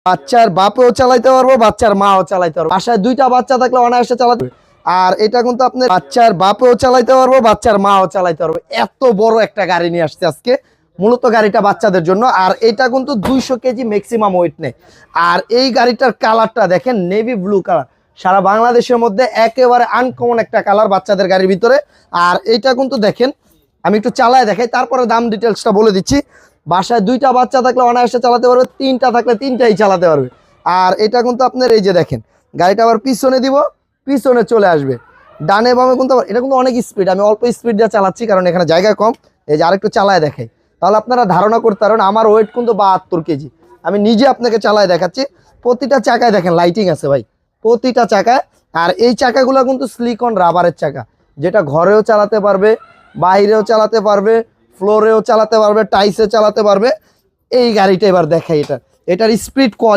বাচ্চার বাপও চালাইতে পারবো, বাচ্চার মাও চালাইতে পারবো। বাসায় দুইটা বাচ্চা থাকলে অনায়াসে চালাতে। আর এটা কিন্তু আপনার বাচ্চার বাপও চালাইতে পারবো, বাচ্চার মাও চালাইতে পারবো। এত বড় একটা গাড়ি নিয়ে আসছে আজকে, মূলত গাড়িটা বাচ্চাদের জন্য। আর এটা কিন্তু 200 কেজি ম্যাক্সিমাম ওয়েট নেয়। আর এই গাড়িটার কালারটা দেখেন, নেভি ব্লু কালার, সারা বাংলাদেশের মধ্যে একেবারে আনকমন একটা কালার বাচ্চাদের গাড়ির ভিতরে। আর এইটা কিন্তু দেখেন, আমি একটু চালায় দেখাই, তারপরে দাম ডিটেলসটা বলে দিচ্ছি। বাসায় দুইটা বাচ্চা থাকলে অনায়াসে চালাতে পারবে, তিনটা থাকলে তিনটাই চালাতে পারবে। আর এটা কিন্তু আপনার এই যে দেখেন, গাড়িটা আবার পিছনে দিব, পিছনে চলে আসবে, ডানে বামে কিন্তু এটা কিন্তু অনেক স্পিড। আমি অল্প স্পিড দিয়ে চালাচ্ছি কারণ এখানে জায়গা কম। এই যে আরেকটু চালায় দেখাই, তাহলে আপনারা ধারণা করতে পারেন আমার ওয়েট কিন্তু 72 কেজি। আমি নিজে আপনাকে চালায় দেখাচ্ছি। প্রতিটা চাকায় দেখেন লাইটিং আছে ভাই, প্রতিটা চাকায়। আর এই চাকাগুলো কিন্তু সিলিকন রাবারের চাকা, যেটা ঘরেও চালাতে পারবে, বাইরেও চালাতে পারবে, ফ্লোরেও চালাতে পারবে, টাইসে চালাতে পারবে। এই গাড়িটা এবার দেখাই, এটার স্পিড কোয়ালিটি